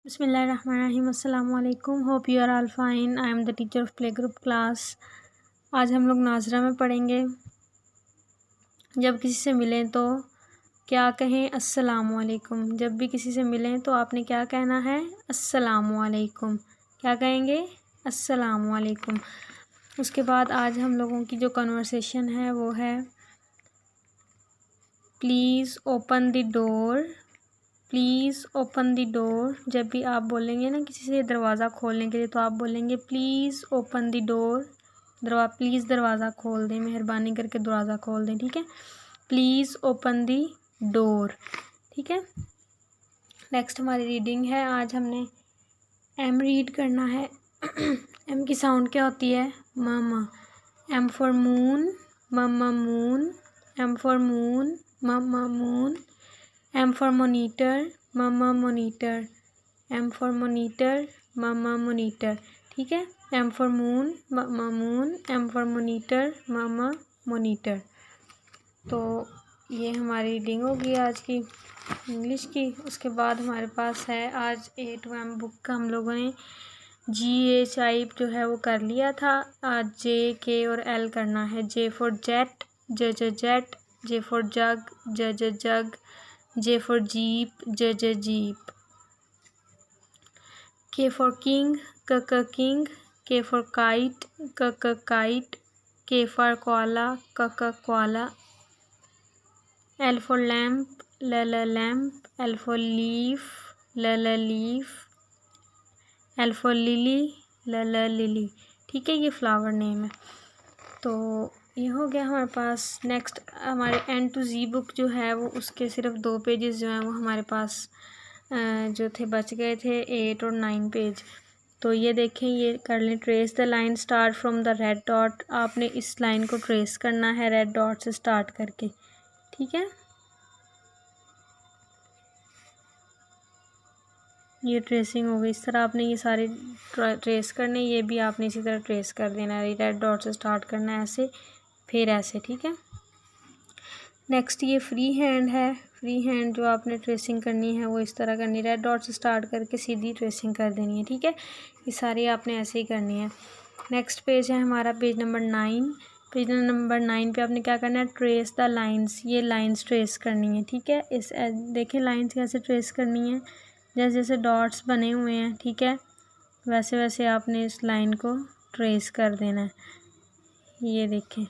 बिस्मिल्लाहिर्रहमानिर्रहीम। अस्सलाम वालेकुम। Hope you are all fine. I am the teacher of play group class. आज हम लोग नाजरा में पढ़ेंगे। जब किसी से मिलें तो क्या कहें? अस्सलाम वालेकुम। जब भी किसी से मिलें तो आपने क्या कहना है? अस्सलाम वालेकुम। क्या कहेंगे? अस्सलाम वालेकुम। उसके बाद आज हम लोगों की जो कन्वर्सेशन है वो है please open the door. Please open the door. जब भी आप बोलेंगे ना किसी से दरवाज़ा खोलने के लिए तो आप बोलेंगे please open the door. Please दरवाज़ा खोल दें, मेहरबानी करके दरवाज़ा खोल दें। ठीक है, प्लीज़ ओपन द डोर। ठीक है, नेक्स्ट हमारी रीडिंग है। आज हमने एम रीड करना है। एम की साउंड क्या होती है? मामा। एम फॉर मून, मम्मा मून। एम फॉर मून, मम्मा moon. M for monitor, mama monitor. M for monitor, mama monitor. ठीक है, M for moon, mama moon. M for monitor, mama monitor. तो ये हमारी रीडिंग होगी आज की इंग्लिश की। उसके बाद हमारे पास है आज A to M बुक का हम लोगों ने GHI जो है वो कर लिया था। आज J, K और L करना है। J for jet, J jet. J for jug, J jug. J for jeep, J jeep. K for king, K king. K for kite, K kite. K for koala, K koala. L for lamp, L lamp. L for leaf, L leaf. L for lily, L lily. ठीक है, ये flower name है। तो ये हो गया हमारे पास। Next हमारे N to Z बुक जो है वो उसके सिर्फ 2 पेजेस जो हैं वो हमारे पास जो थे बच गए थे 8 और 9 पेज। तो ये देखें, ये कर लें trace the line start from the red dot. आपने इस लाइन को ट्रेस करना है रेड डॉट से स्टार्ट करके। ठीक है, ये ट्रेसिंग हो गई। इस तरह आपने ये सारे ट्रेस करने, ये भी आपने इसी तरह ट्रेस कर देना है। रेड डॉट से स्टार्ट करना है ऐसे, फिर ऐसे। ठीक है, नेक्स्ट ये फ्री हैंड है। फ्री हैंड जो आपने ट्रेसिंग करनी है वो इस तरह करनी, रेड डॉट से स्टार्ट करके सीधी ट्रेसिंग कर देनी है। ठीक है, ये सारी आपने ऐसे ही करनी है। नेक्स्ट पेज है हमारा पेज नंबर 9। पेज नंबर 9 पे आपने क्या करना है? Trace the lines. ये लाइंस ट्रेस करनी है। ठीक है, इस देखें लाइंस कैसे ट्रेस करनी है। जैसे जैसे डॉट्स बने हुए हैं, ठीक है, वैसे वैसे आपने इस लाइन को ट्रेस कर देना है। ये देखें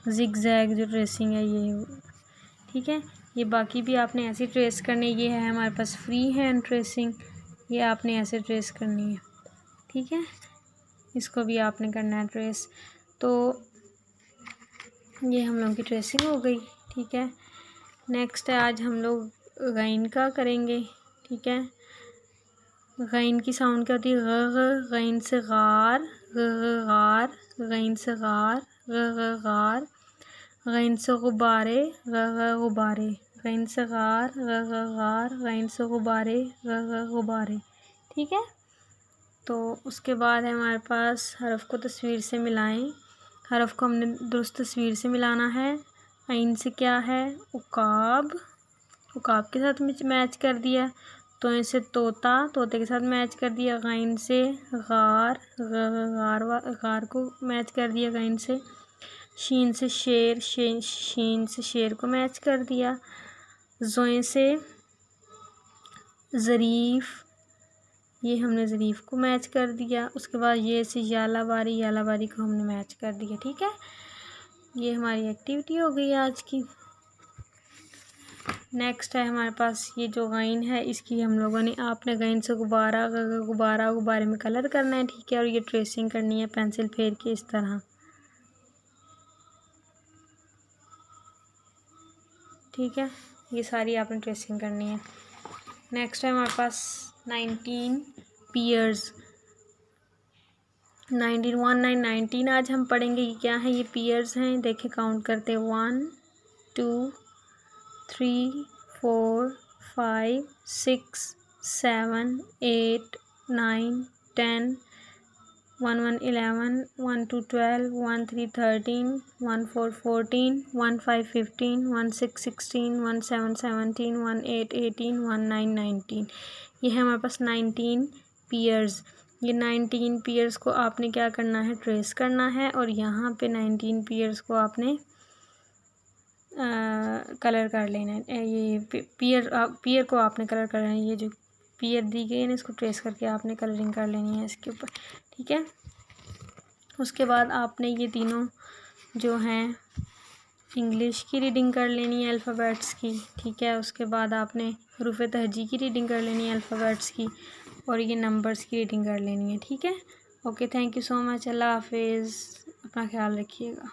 जिग जैग जो ट्रेसिंग है ये। ठीक है, ये बाकी भी आपने ऐसे ट्रेस करनी। ये है हमारे पास फ्री हैंड ट्रेसिंग, ये आपने ऐसे ट्रेस करनी है। ठीक है, इसको भी आपने करना है ट्रेस। तो ये हम लोगों की ट्रेसिंग हो गई। ठीक है, नेक्स्ट है आज हम लोग गैन का करेंगे। ठीक है, गैन की साउंड क्या होती है? ग। गैन से गार, गार। गैन से गार, गार। गैन से गुब्बारे, गुब्बारे। गैन से गार, गार। गैन से गुब्बारे, गुब्बारे। ठीक है, तो उसके बाद है हमारे पास हरफ को तस्वीर से मिलाएं। हरफ को हमने दुरुस्त तस्वीर से मिलाना है। आइन से क्या है? उकाब, उकाब के साथ मैच कर दिया। तो इसे तोता, तोते के साथ मैच कर दिया। गाइन से गार, गार, गार को मैच कर दिया गाइन से। शीन से शेर, शीन से शेर को मैच कर दिया। जोए से ज़रीफ़, ये हमने ज़रीफ़ को मैच कर दिया। उसके बाद ये से यालाबारी, यालाबारी को हमने मैच कर दिया। ठीक है, ये हमारी एक्टिविटी हो गई आज की। नेक्स्ट है हमारे पास ये जो गाइन है, इसकी हम लोगों ने, आपने गाइन से गुब्बारा, गुब्बारा, गुब्बारे में कलर करना है। ठीक है, और ये ट्रेसिंग करनी है पेंसिल फेर के इस तरह। ठीक है, ये सारी आपने ट्रेसिंग करनी है। नेक्स्ट है हमारे पास 19 पीयर्स। 19 1 9 19 आज हम पढ़ेंगे। ये क्या है? ये पीयर्स हैं। देखें काउंट करते हैं 1 2 3 4 5 6 7 8 9 10 1 1 11 1 2 12 1 3 13 1 4 14 1 5 15 1 6 16 1 7 17 1 8 18 1 9 19। ये है हमारे पास 19 पेयर्स। ये 19 पेयर्स को आपने क्या करना है, ट्रेस करना है, और यहाँ पे 19 पेयर्स को आपने कलर कर लेना है। ये पेयर को आपने कलर कर लेना है। ये जो पेयर दी गई है ना, इसको ट्रेस करके आपने कलरिंग कर लेनी है इसके ऊपर, ठीक है। उसके बाद आपने ये तीनों जो हैं इंग्लिश की रीडिंग कर लेनी है अल्फ़ाबेट्स की, ठीक है। उसके बाद आपने हरूफ तहजी की रीडिंग कर लेनी है अल्फ़ाबेट्स की, और ये नंबर्स की रीडिंग कर लेनी है, ठीक है। Okay, thank you so much. अल्लाह हाफिज़। अपना ख्याल रखिएगा।